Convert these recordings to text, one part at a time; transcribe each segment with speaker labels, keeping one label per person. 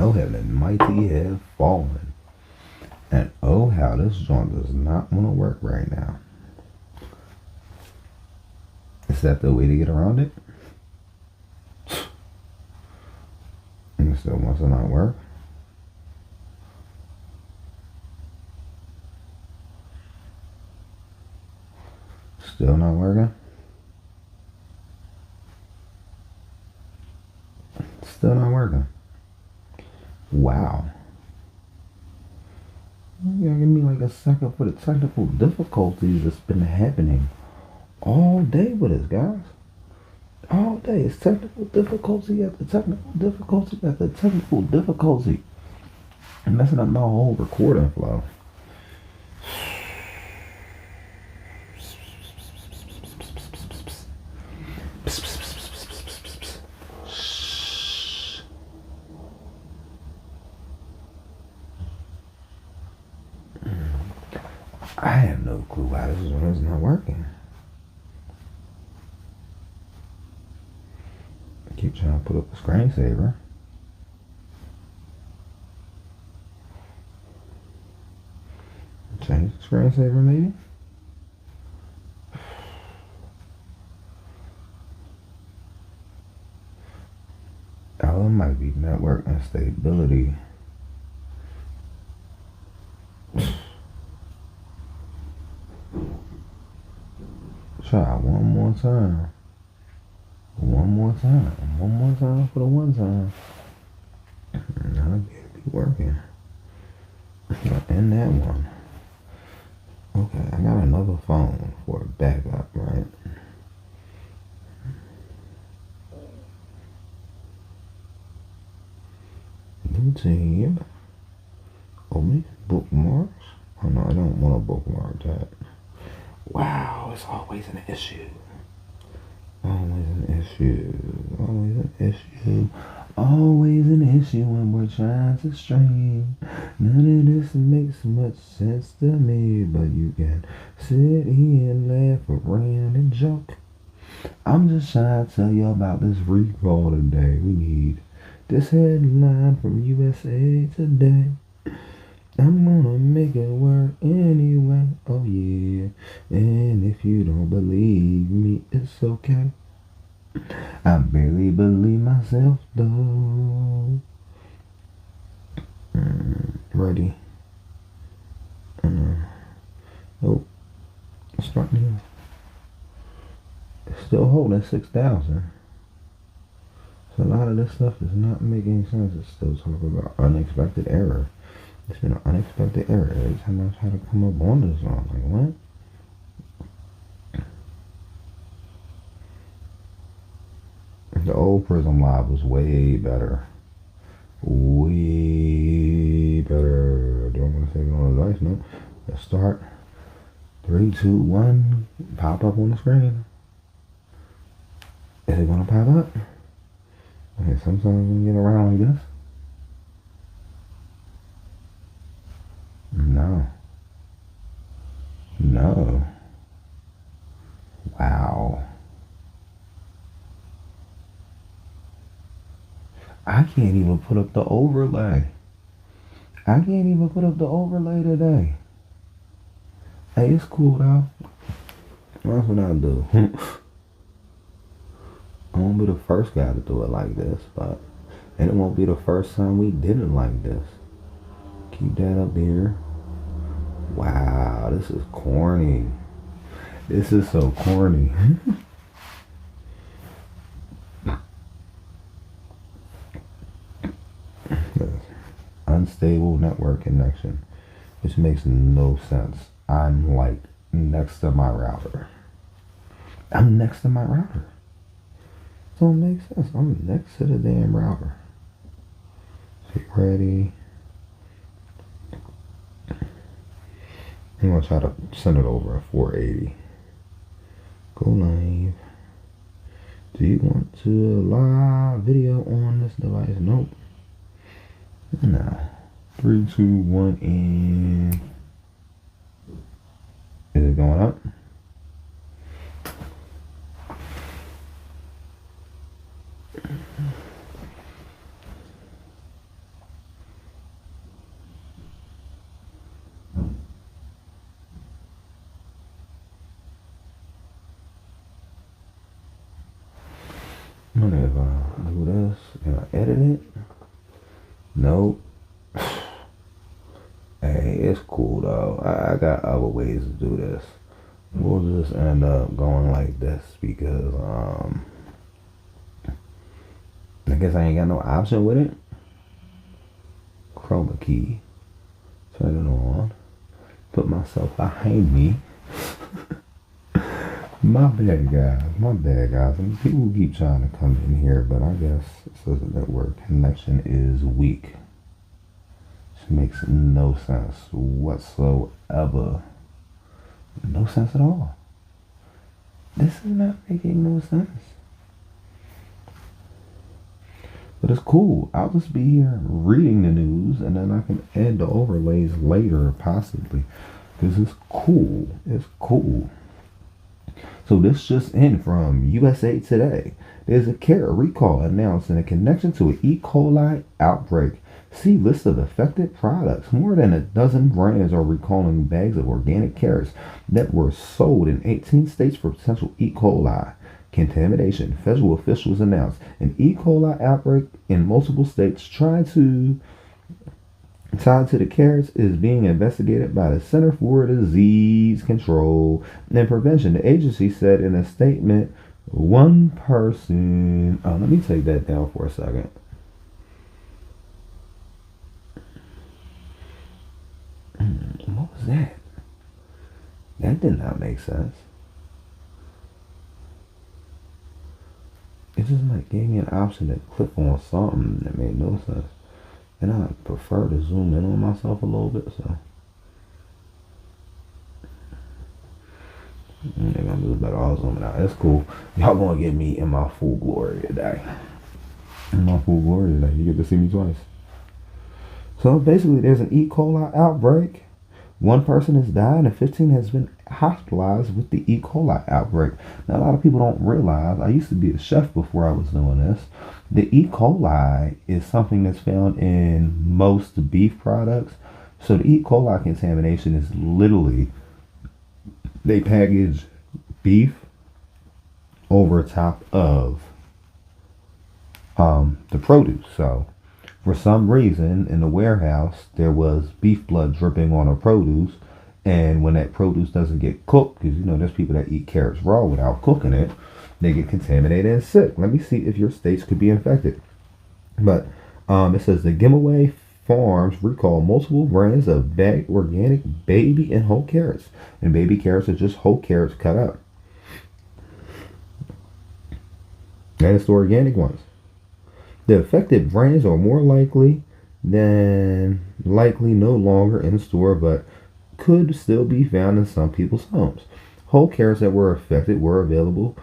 Speaker 1: Oh, heaven and mighty have fallen. And oh, how this joint does not want to work right now. Is that the way to get around it? And it still wants to not work. Still not working. Still not working. Wow. You gotta give me like a second for the technical difficulties that's been happening all day with us, guys. All day. It's technical difficulty after technical difficulty after technical difficulty. And messing up my whole recording flow. I have no clue why this is not working. I keep trying to put up a screensaver. Change the screensaver maybe? Oh, it might be network instability. Try one more time. One more time. One more time for the one time. Now I get it be working. And that one. Okay, I got another phone for backup, right? New team. Open bookmarks. Oh no, I don't want to bookmark that. Wow, it's always an issue. Always an issue. Always an issue. Always an issue when we're trying to stream. None of this makes much sense to me, but you can sit here and laugh around and joke. I'm just trying to tell you about this recall today. We need this headline from USA Today. I'm gonna make it work anyway, oh yeah. And if you don't believe me, it's okay. I barely believe myself though. Ready? Nope. Start now. It's still holding 6,000. So a lot of this stuff is not making sense. It's still talking about unexpected error. It's been an unexpected error every time I try to come up on this one. Like, what? The old Prism Live was way better. Way better. Do I want to take it on the dice? No. Let's start. 3, 2, 1. Pop up on the screen. Is it going to pop up? Okay, sometimes we get around like this. No. No. Wow. I can't even put up the overlay. I can't even put up the overlay today. Hey, it's cool though. That's what I do. I won't be the first guy to do it like this, but and it won't be the first time we did it like this. Keep that up here. Wow, this is corny. This is so corny. Unstable network connection, which makes no sense. I'm like next to my router. I'm next to my router. Don't make sense. I'm next to the damn router. Get ready. I'm gonna try to send it over at 480. Go live. Do you want to live video on this device? Nope. No. 3, 2, 1, and is it going up? I got other ways to do this. We'll just end up going like this because I guess I ain't got no option with it. Chroma key. Turn it on. Put myself behind me. My bad, guys. My bad, guys. And people keep trying to come in here, but I guess it says the network connection is weak. Which makes no sense whatsoever. No sense at all. This is not making no sense. But it's cool. I'll just be here reading the news, and then I can add the overlays later, possibly. Because it's cool. It's cool. So this just in from USA Today. There's a carrot recall announced in a connection to an E. coli outbreak. See list of affected products. More than a dozen brands are recalling bags of organic carrots that were sold in 18 states for potential E. coli contamination. Federal officials announced an E. coli outbreak in multiple states tied to the carrots is being investigated by the Center for Disease Control and Prevention. The agency said in a statement, one person... Oh, let me take that down for a second. What was that? That did not make sense. It just like gave me an option to click on something that made no sense. And I prefer to zoom in on myself a little bit, so maybe I'm just better off zooming out. It's cool. Y'all gonna get me in my full glory today. In my full glory today. You get to see me twice. So basically there's an E. coli outbreak. One person has died and 15 has been hospitalized with the E. coli outbreak. Now, a lot of people don't realize, I used to be a chef before I was doing this. The E. coli is something that's found in most beef products. So the E. coli contamination is literally, they package beef over top of the produce. So for some reason in the warehouse, there was beef blood dripping on a produce. And when that produce doesn't get cooked, because you know there's people that eat carrots raw without cooking it, they get contaminated and sick. Let me see if your states could be infected. But it says the giveaway farms recall multiple brands of bagged organic baby and whole carrots. And baby carrots are just whole carrots cut up. And it's the organic ones. The affected brands are more likely no longer in store, but could still be found in some people's homes. Whole carrots that were affected were available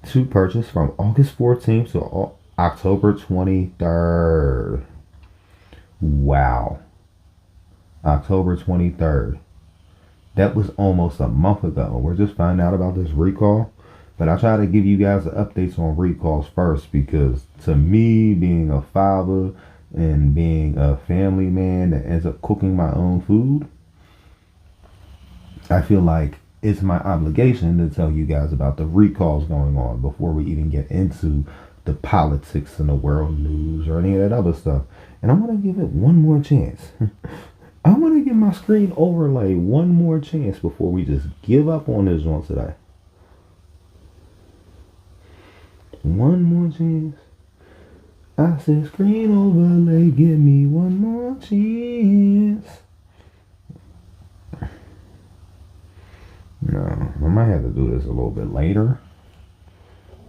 Speaker 1: to purchase from August 14th to October 23rd. Wow. October 23rd. That was almost a month ago. We're just finding out about this recall. But I try to give you guys the updates on recalls first because to me, being a father and being a family man that ends up cooking my own food, I feel like it's my obligation to tell you guys about the recalls going on before we even get into the politics and the world news or any of that other stuff. And I want to give it one more chance. I want to give my screen overlay one more chance before we just give up on this one today. One more chance. I said screen overlay, give me one more chance. No, I might have to do this a little bit later.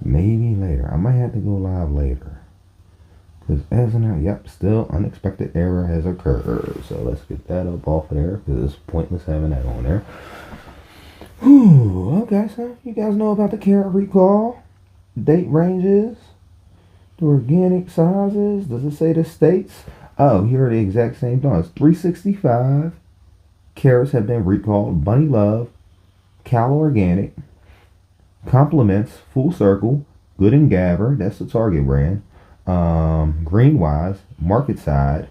Speaker 1: Maybe later. I might have to go live later. Because as of now, yep, still unexpected error has occurred. So let's get that up off of there because it's pointless having that on there. Whew, okay, so you guys know about the carrot recall. Date ranges, the organic sizes. Does it say the states? Oh, here are the exact same things. 365 carrots have been recalled. Bunny Love, Cal Organic, Compliments, Full Circle, Good and Gabber, that's the Target brand. Greenwise, Market Side,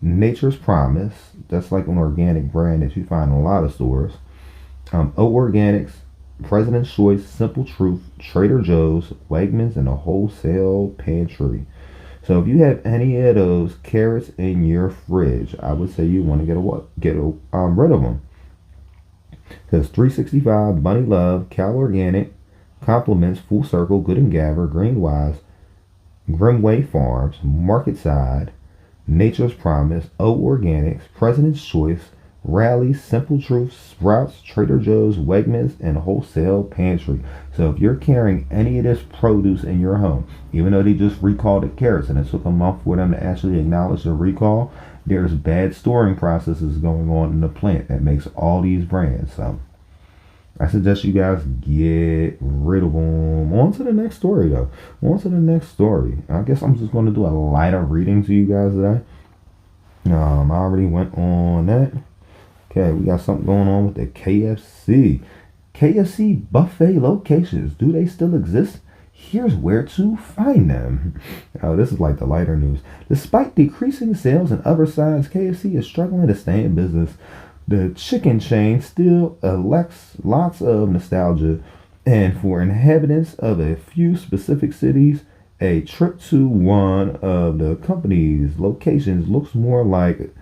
Speaker 1: Nature's Promise, that's like an organic brand that you find in a lot of stores. O Organics, President's Choice, Simple Truth, Trader Joe's, Wegmans, and a wholesale pantry. So if you have any of those carrots in your fridge, I would say you want to get rid of them. Says 365, Bunny Love, Cal Organic, Compliments, Full Circle, Good and Gabber, Greenwise, Grimway Farms, Market Side, Nature's Promise, O Organics, President's Choice, Rally, Simple Truth, Sprouts, Trader Joe's, Wegmans, and Wholesale Pantry. So if you're carrying any of this produce in your home, even though they just recalled the carrots and it took a month for them to actually acknowledge the recall, there's bad storing processes going on in the plant that makes all these brands. So I suggest you guys get rid of them. On to the next story, though. On to the next story. I guess I'm just going to do a lighter reading to you guys today. I already went on that. Okay, we got something going on with the KFC. KFC buffet locations. Do they still exist? Here's where to find them. Oh, this is like the lighter news. Despite decreasing sales and other signs, KFC is struggling to stay in business. The chicken chain still elects lots of nostalgia, and for inhabitants of a few specific cities, a trip to one of the company's locations looks more like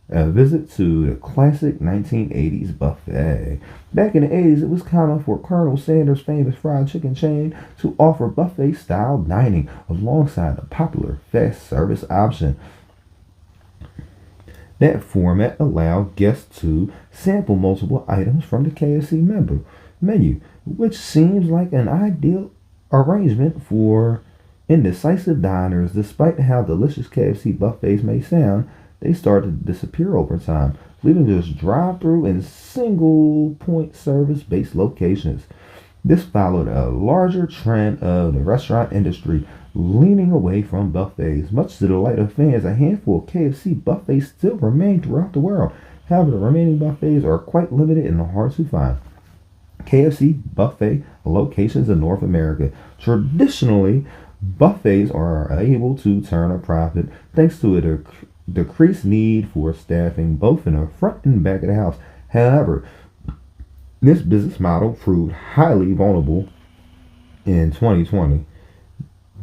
Speaker 1: a visit to the classic 1980s buffet. Back in the 80s, it was common for Colonel Sanders' famous fried chicken chain to offer buffet-style dining alongside a popular fast service option. That format allowed guests to sample multiple items from the KFC menu, which seems like an ideal arrangement for indecisive diners. Despite how delicious KFC buffets may sound, they started to disappear over time, leaving just drive-through and single-point service-based locations. This followed a larger trend of the restaurant industry leaning away from buffets. Much to the delight of fans, a handful of KFC buffets still remain throughout the world. However, the remaining buffets are quite limited and hard to find. KFC buffet locations in North America. Traditionally, buffets are able to turn a profit thanks to a decreased need for staffing both in the front and back of the house. However, this business model proved highly vulnerable in 2020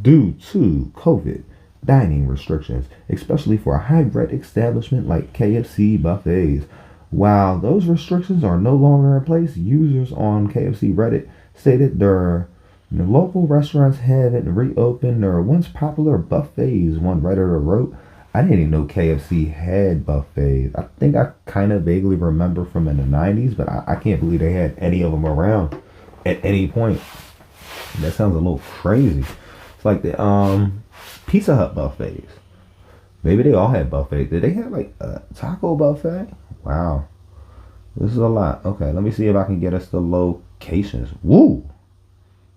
Speaker 1: due to COVID dining restrictions, especially for a hybrid establishment like KFC buffets. While those restrictions are no longer in place, users on KFC Reddit stated their local restaurants haven't reopened their once popular buffets. One Redditor wrote, I didn't even know KFC had buffets. I think I kind of vaguely remember from in the 90s, but I can't believe they had any of them around at any point. That sounds a little crazy. It's like the Pizza Hut buffets. Maybe they all had buffets. Did they have like a taco buffet? Wow. This is a lot. Okay, let me see if I can get us the locations. Woo!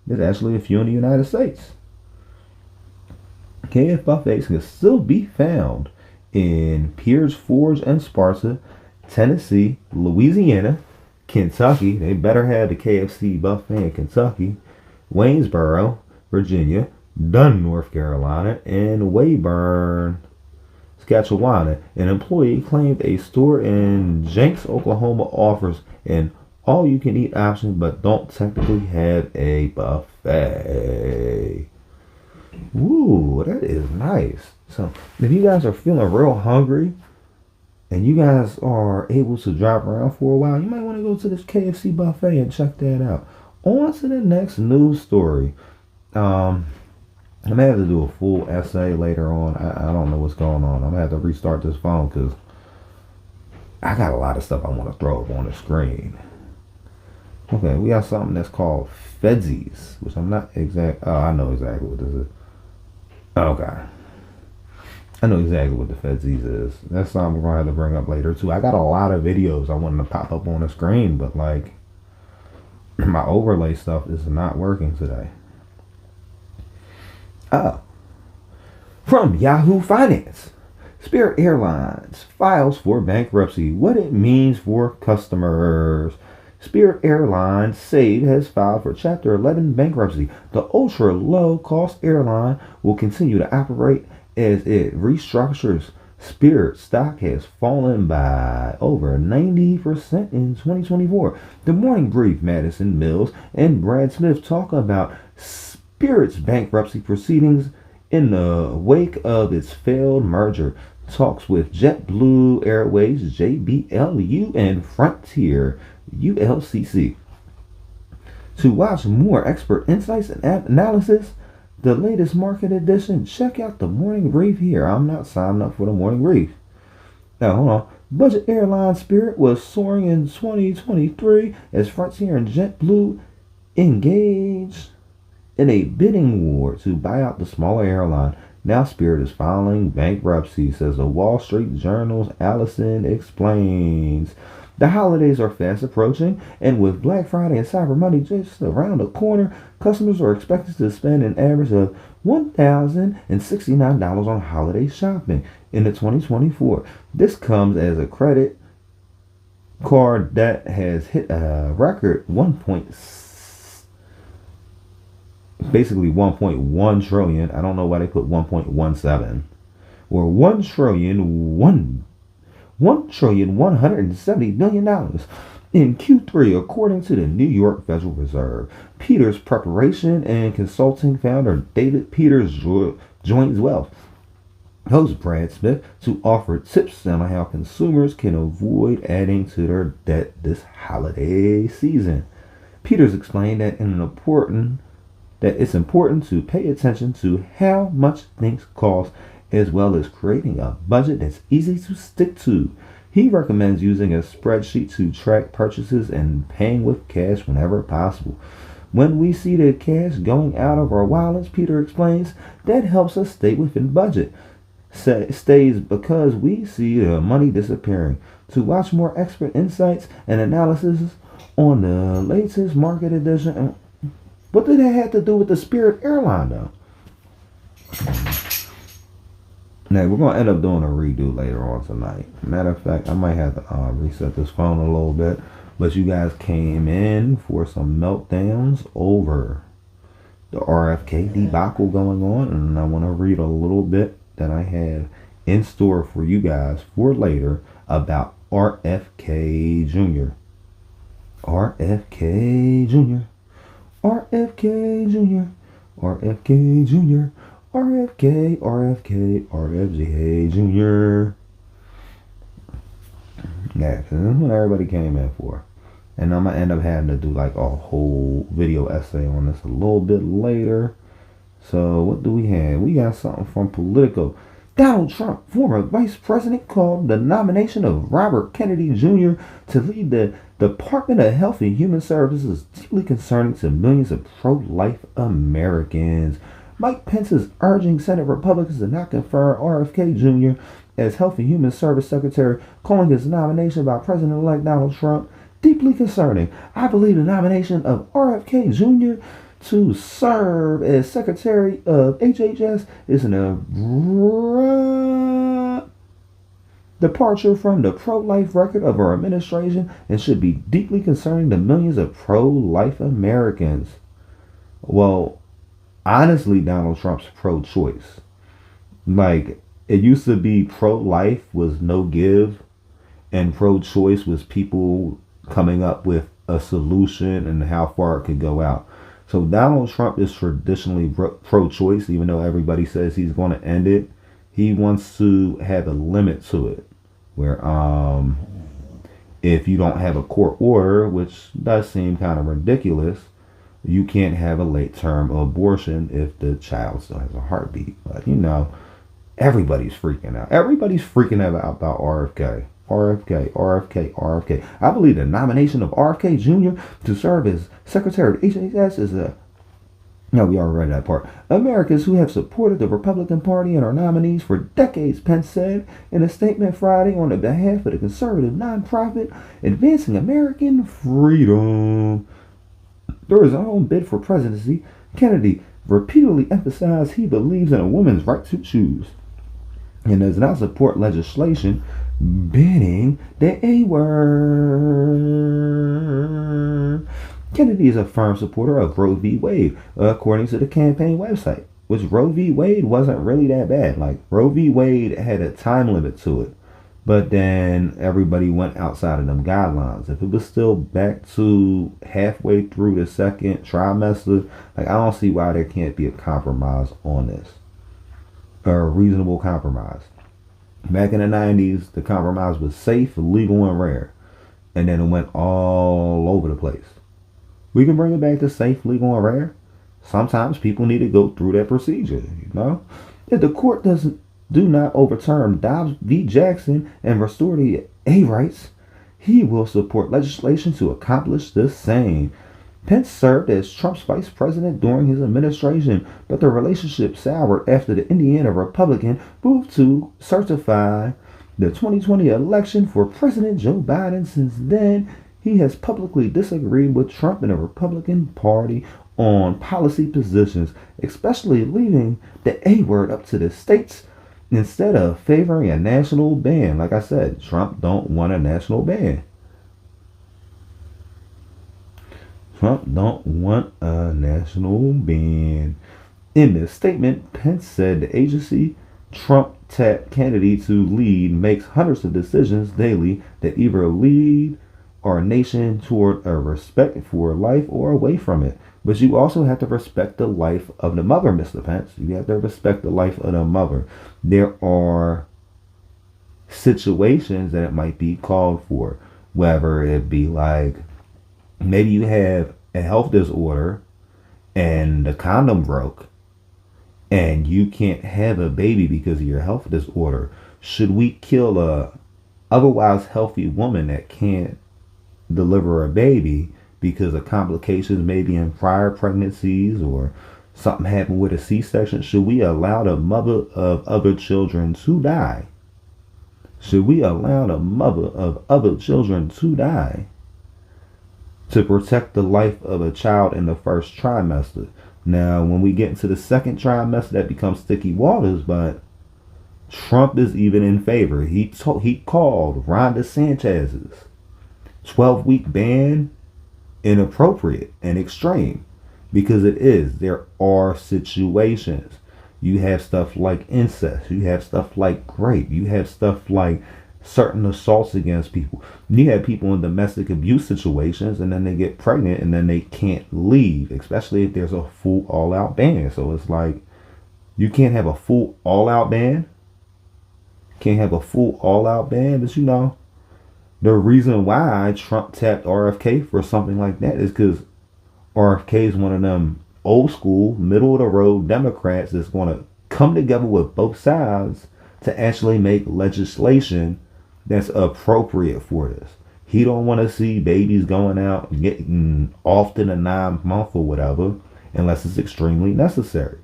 Speaker 1: There's actually a few in the United States. KF buffets can still be found in Piers Forge and Sparta, Tennessee, Louisiana, Kentucky. They better have the KFC buffet in Kentucky, Waynesboro, Virginia, Dunn, North Carolina, and Weyburn, Saskatchewan. An employee claimed a store in Jenks, Oklahoma offers an all-you-can-eat option but don't technically have a buffet. Ooh, that is nice. So if you guys are feeling real hungry and you guys are able to drive around for a while, you might want to go to this KFC buffet and check that out. On to the next news story. I may have to do a full essay later on. I don't know what's going on. I'm going to have to restart this phone because I got a lot of stuff I want to throw up on the screen. Okay, we got something that's called Fedsies, which I'm not exact. Oh, I know exactly what this is. Okay. I know exactly what the Fedsies is. That's something we're going to have to bring up later, too. I got a lot of videos I wanted to pop up on the screen, but, like, my overlay stuff is not working today. Oh. From Yahoo Finance. Spirit Airlines files for bankruptcy. What it means for customers. Spirit Airlines SAVE has filed for Chapter 11 bankruptcy. The ultra-low-cost airline will continue to operate as it restructures. Spirit stock has fallen by over 90% in 2024. The Morning Brief, Madison Mills and Brad Smith talk about Spirit's bankruptcy proceedings in the wake of its failed merger. talks with JetBlue Airways, JBLU, and Frontier, ULCC. To watch more expert insights and analysis, the latest market edition, check out the morning brief here. I'm not signing up for the morning brief. Now, hold on. Budget airline Spirit was soaring in 2023 as Frontier and JetBlue engaged in a bidding war to buy out the smaller airline. Now Spirit is filing bankruptcy, says the Wall Street Journal's Allison explains. The holidays are fast approaching, and with Black Friday and Cyber Monday just around the corner, customers are expected to spend an average of $1,069 on holiday shopping in the 2024. This comes as a credit card that has hit a record 1.1 trillion. I don't know why they put 1.17 or 1,170 million dollars in Q3, according to the New York Federal Reserve. Peters Preparation and Consulting founder David Peters joins Wealth host Brad Smith to offer tips on how consumers can avoid adding to their debt this holiday season. Peters explained that it's important to pay attention to how much things cost, as well as creating a budget that's easy to stick to. He recommends using a spreadsheet to track purchases and paying with cash whenever possible. When we see the cash going out of our wallets, Peter explains, that helps us stay within budget. Stays because we see the money disappearing. To watch more expert insights and analysis on the latest market edition. What did that have to do with the Spirit airline, though? Now, we're going to end up doing a redo later on tonight. Matter of fact, I might have to reset this phone a little bit. But you guys came in for some meltdowns over the RFK debacle going on. And I want to read a little bit that I have in store for you guys for later about RFK Jr. RFK Jr. RFK Jr. RFK Jr. RFK, RFK, RFK Jr. Yeah, this is what everybody came in for. And I'm going to end up having to do like a whole video essay on this a little bit later. So what do we have? We got something from Politico. Donald Trump, former vice president, called the nomination of Robert Kennedy Jr. to lead the Department of Health and Human Services deeply concerning to millions of pro-life Americans. Mike Pence is urging Senate Republicans to not confirm RFK Jr. as Health and Human Service Secretary, calling his nomination by President-elect Donald Trump deeply concerning. I believe the nomination of RFK Jr. to serve as Secretary of HHS is an abrupt departure from the pro-life record of our administration and should be deeply concerning to millions of pro-life Americans. Well, honestly, Donald Trump's pro-choice. Like, it used to be pro-life was no give, and pro-choice was people coming up with a solution and how far it could go out. So Donald Trump is traditionally pro-choice, even though everybody says he's going to end it. He wants to have a limit to it, where if you don't have a court order, which does seem kind of ridiculous, you can't have a late-term abortion if the child still has a heartbeat. But, you know, everybody's freaking out. Everybody's freaking out about RFK. RFK, RFK, RFK. I believe the nomination of RFK Jr. to serve as Secretary of HHS is a... No, we already read that part. Americans who have supported the Republican Party and our nominees for decades, Pence said in a statement Friday on the behalf of the conservative nonprofit Advancing American Freedom. During his own bid for presidency, Kennedy repeatedly emphasized he believes in a woman's right to choose and does not support legislation banning the A-word. Kennedy is a firm supporter of Roe v. Wade, according to the campaign website, which Roe v. Wade wasn't really that bad. Like, Roe v. Wade had a time limit to it, but then everybody went outside of them guidelines. If it was still back to halfway through the second trimester, like, I don't see why there can't be a compromise on this, or a reasonable compromise. Back in the 90s, the compromise was safe, legal, and rare. And then it went all over the place. We can bring it back to safe, legal, and rare. Sometimes people need to go through that procedure, you know? If the court do not overturn Dobbs v. Jackson and restore the A rights, he will support legislation to accomplish the same. Pence served as Trump's vice president during his administration, but the relationship soured after the Indiana Republican moved to certify the 2020 election for President Joe Biden. Since then, he has publicly disagreed with Trump and the Republican Party on policy positions, especially leaving the A word up to the states instead of favoring a national ban. Like I said, Trump don't want a national ban. Trump don't want a national ban. In this statement, Pence said the agency Trump tapped Kennedy to lead makes hundreds of decisions daily that either lead our nation toward a respect for life or away from it. But you also have to respect the life of the mother, Mr. Pence. You have to respect the life of the mother. There are situations that it might be called for, whether it be like maybe you have a health disorder and the condom broke and you can't have a baby because of your health disorder. Should we kill a otherwise healthy woman that can't deliver a baby because of complications maybe in prior pregnancies or something happened with a C-section? Should we allow the mother of other children to die? Should we allow the mother of other children to die to protect the life of a child in the first trimester? Now, when we get into the second trimester, that becomes sticky waters, but Trump is even in favor. He called Ron DeSantis's 12-week ban inappropriate and extreme because it is. There are situations. You have stuff like incest. You have stuff like rape. You have stuff like certain assaults against people. You have people in domestic abuse situations and then they get pregnant and then they can't leave, especially if there's a full all-out ban. So it's like you can't have a full all-out ban. Can't have a full all-out ban, but you know, the reason why Trump tapped RFK for something like that is because RFK is one of them old school, middle of the road Democrats that's going to come together with both sides to actually make legislation that's appropriate for this. He don't want to see babies going out and getting off in a 9-month or whatever unless it's extremely necessary.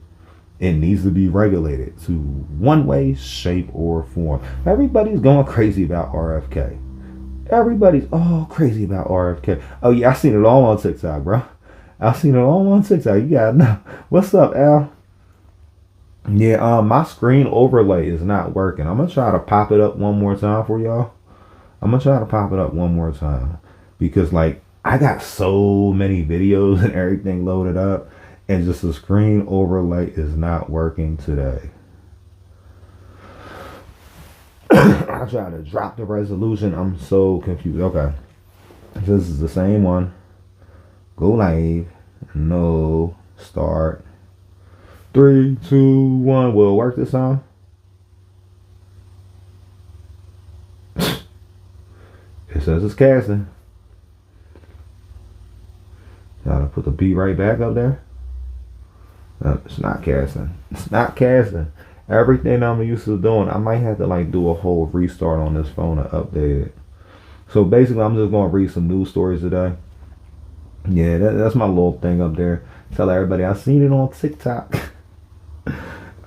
Speaker 1: It needs to be regulated to one way, shape, or form. Everybody's going crazy about RFK. Everybody's all crazy about RFK. Oh yeah, I seen it all on TikTok, bro. I seen it all on TikTok. You gotta know. What's up, Al? Yeah, my screen overlay is not working. I'm gonna try to pop it up one more time for y'all. I'm gonna try to pop it up one more time because like I got so many videos and everything loaded up, and just the screen overlay is not working today. I try to drop the resolution. I'm so confused. Okay, this is the same one. Go live. No. Start. 3, 2, 1. Will it work this time? It says it's casting. Gotta put the beat right back up there. No, it's not casting. It's not casting. Everything I'm used to doing, I might have to like do a whole restart on this phone and update it. So basically, I'm just gonna read some news stories today. Yeah, that's my little thing up there. Tell everybody I seen it on TikTok.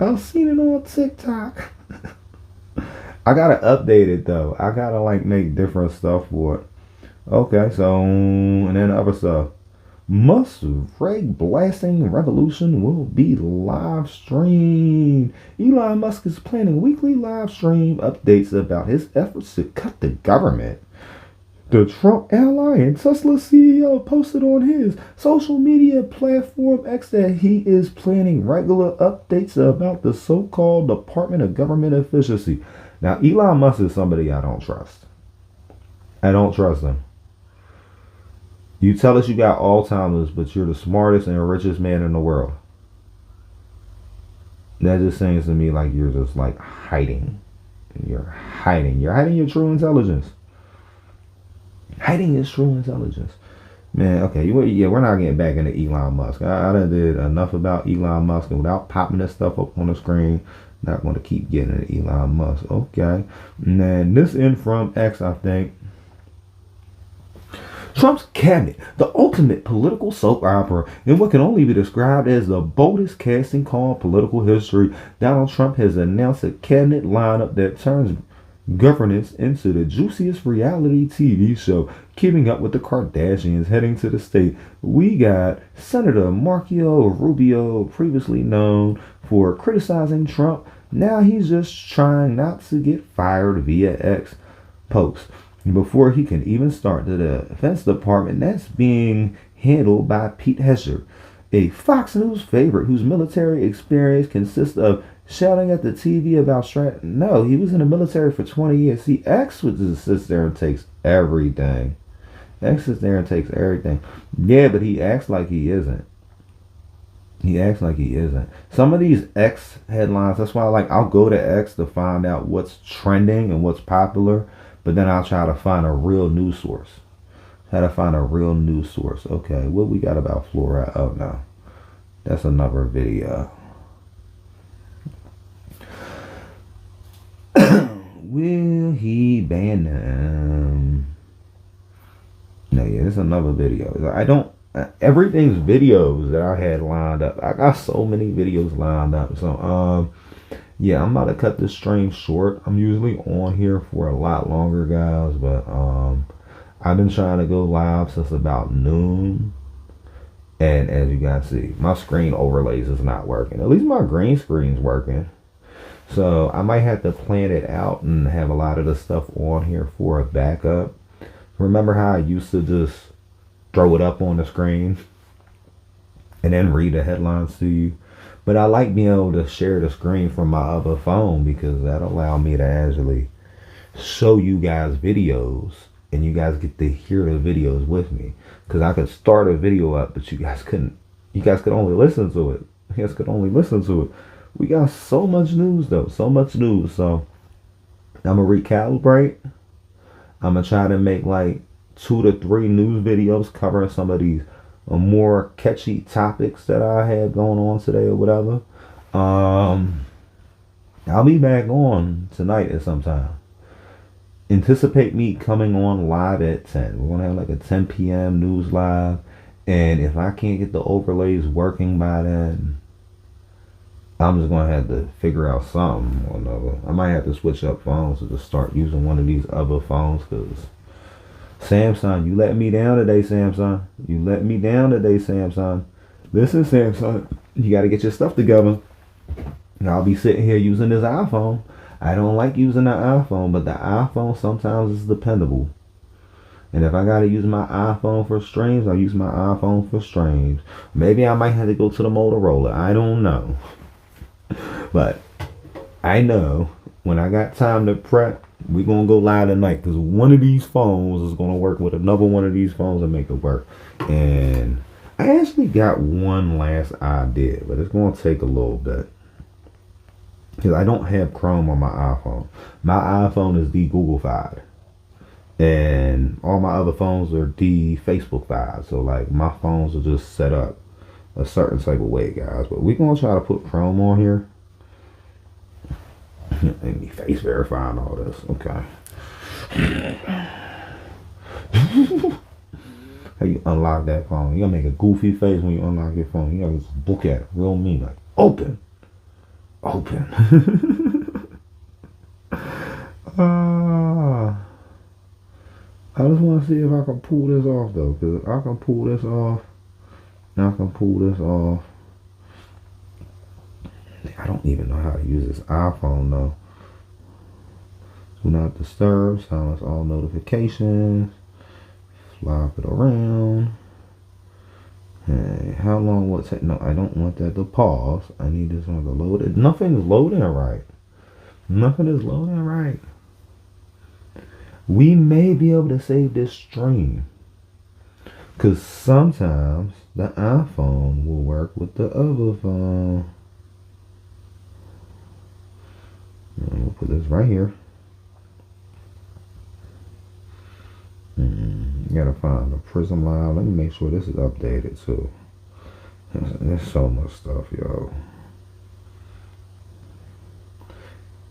Speaker 1: I've seen it on TikTok. I gotta update it though. I gotta like make different stuff for it. Okay, so and then other stuff. Musk-Ray blasting revolution will be live streamed. Elon Musk is planning weekly live stream updates about his efforts to cut the government. The Trump ally and Tesla CEO posted on his social media platform X that he is planning regular updates about the so-called Department of Government Efficiency. Now, Elon Musk is somebody I don't trust. I don't trust him. You tell us you got Alzheimer's, but you're the smartest and richest man in the world. That just seems to me like you're just like hiding. You're hiding. You're hiding your true intelligence. Hiding his true intelligence. Man, okay, yeah, we're not getting back into Elon Musk. I done did enough about Elon Musk, and without popping this stuff up on the screen, not going to keep getting into Elon Musk. Okay, and then this in from X, I think. Trump's cabinet, the ultimate political soap opera in what can only be described as the boldest casting call in political history. Donald Trump has announced a cabinet lineup that turns governance into the juiciest reality TV show, keeping up with the Kardashians. Heading to the state, we got Senator Marco Rubio, previously known for criticizing Trump. Now he's just trying not to get fired via X post. Before he can even start, the Defense Department that's being handled by Pete Hegseth, a Fox News favorite whose military experience consists of shouting at the TV about strat. No, he was in the military for 20 years. See, X would just sits there and takes everything. X sits there and takes everything. Yeah, but he acts like he isn't. He acts like he isn't. Some of these X headlines, that's why I'll go to X to find out what's trending and what's popular, but then I'll try to find a real news source. Okay, what we got about fluoride? Oh no, that's another video. Will he ban them? No, yeah, this is another video. I don't. Everything's videos that I had lined up. I got so many videos lined up. So yeah, I'm about to cut this stream short. I'm usually on here for a lot longer, guys, but I've been trying to go live since about noon. And as you guys see, my screen overlays is not working. At least my green screen's working. So I might have to plan it out and have a lot of the stuff on here for a backup. Remember how I used to just throw it up on the screen and then read the headlines to you? But I like being able to share the screen from my other phone because that allows me to actually show you guys videos and you guys get to hear the videos with me. Because I could start a video up, but you guys couldn't. You guys could only listen to it. We got so much news though, so much news. So I'm gonna recalibrate. I'm gonna try to make like 2 to 3 news videos covering some of these more catchy topics that I had going on today or whatever. I'll be back on tonight at some time. Anticipate me coming on live at 10. We're gonna have like a 10 p.m. news live, and if I can't get the overlays working by then, I'm just gonna have to figure out something or another. I might have to switch up phones to just start using one of these other phones, because Samsung, you let me down today, Samsung. Listen, Samsung, you got to get your stuff together. I'll be sitting here using this iPhone. I don't like using the iPhone, but the iPhone sometimes is dependable. And if I got to use my iPhone for streams, I'll use my iPhone for streams. Maybe I might have to go to the Motorola. I don't know. But I know when I got time to prep, we're going to go live tonight, because one of these phones is going to work with another one of these phones and make it work. And I actually got one last idea, but it's going to take a little bit, because I don't have Chrome on my iPhone. My iPhone is the Google-fied, and all my other phones are the Facebook-fied. So like my phones are just set up a certain type of way, guys. But we're going to try to put Chrome on here. And me face verifying all this. Okay. How you unlock that phone? You gotta make a goofy face when you unlock your phone. You gotta just look at it real mean, like open. I just want to see if I can pull this off though, because I can pull this off. I don't even know how to use this iPhone though. Do not disturb, silence all notifications, flop it around. Hey, how long will it take? No, I don't want that to pause. I need this one to load it. Nothing is loading right. We may be able to save this stream, because sometimes the iPhone will work with the other phone. And we'll put this right here. Gotta find the Prism Live. Let me make sure this is updated too. There's so much stuff, yo.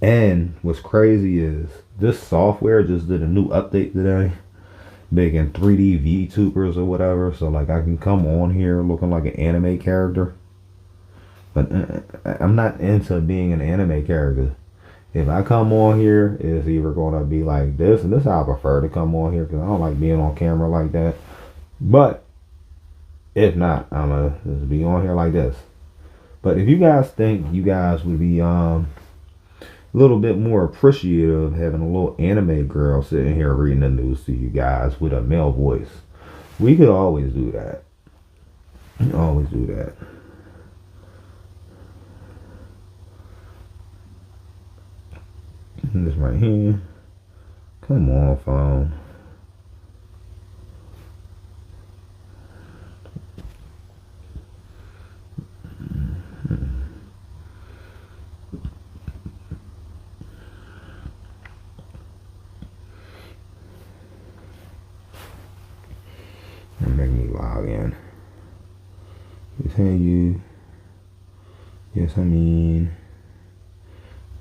Speaker 1: And what's crazy is this software just did a new update today, making 3D VTubers or whatever. So like I can come on here looking like an anime character, but I'm not into being an anime character. If I come on here, it's either gonna be like this, and this is how I prefer to come on here because I don't like being on camera like that. But if not, I'm gonna just be on here like this. But if you guys think you guys would be a little bit more appreciative of having a little anime girl sitting here reading the news to you guys with a male voice, we could always do that. Always do that. This right here. Come on, phone. Make me log in. Continue. Yes, I mean.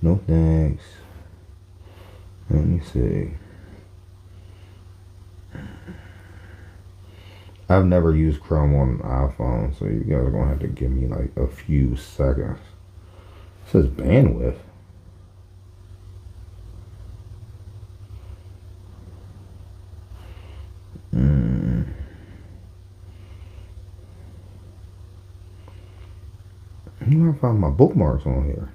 Speaker 1: No thanks. Let me see. I've never used Chrome on an iPhone, so you guys are gonna have to give me like a few seconds. It says bandwidth. I'm gonna find my bookmarks on here.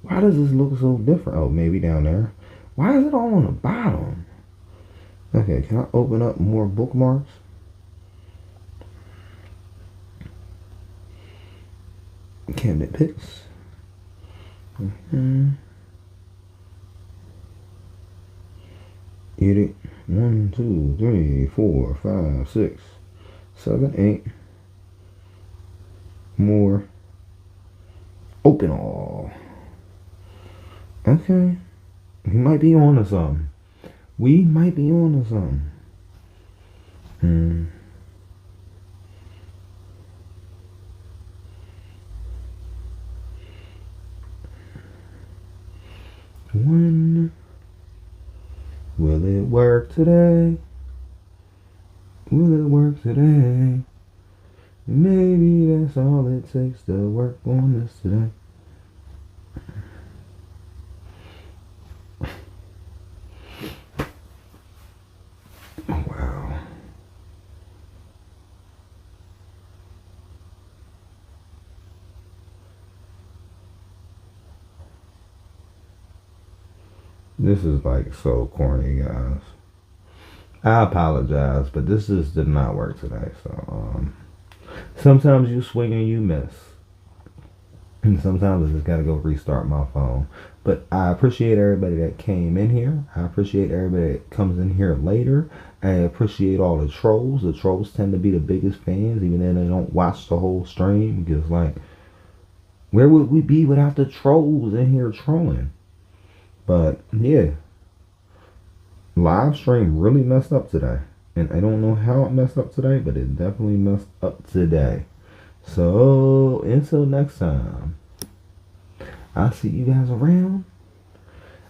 Speaker 1: Why does this look so different? Oh, maybe down there. Why is it all on the bottom? Okay, can I open up more bookmarks? Cabinet picks. Edit. 1, 2, 3, 4, 5, 6, 7, 8. More. Open all. Okay. We might be on to something. We might be on to something. When will it work today? Will it work today? Maybe that's all it takes to work on this today. Wow. This is like so corny, guys. I apologize, but this just did not work today. So sometimes you swing and you miss, and sometimes I just gotta go restart my phone. But I appreciate everybody that came in here. I appreciate everybody that comes in here later. I appreciate all the trolls. The trolls tend to be the biggest fans, even though they don't watch the whole stream. Because like, where would we be without the trolls in here trolling? But yeah, live stream really messed up today. And I don't know how it messed up today, but it definitely messed up today. So until next time, I'll see you guys around.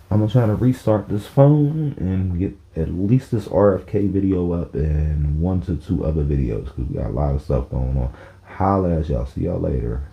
Speaker 1: I'm going to try to restart this phone and get at least this RFK video up and 1 to 2 other videos because we got a lot of stuff going on. Holla at y'all. See y'all later.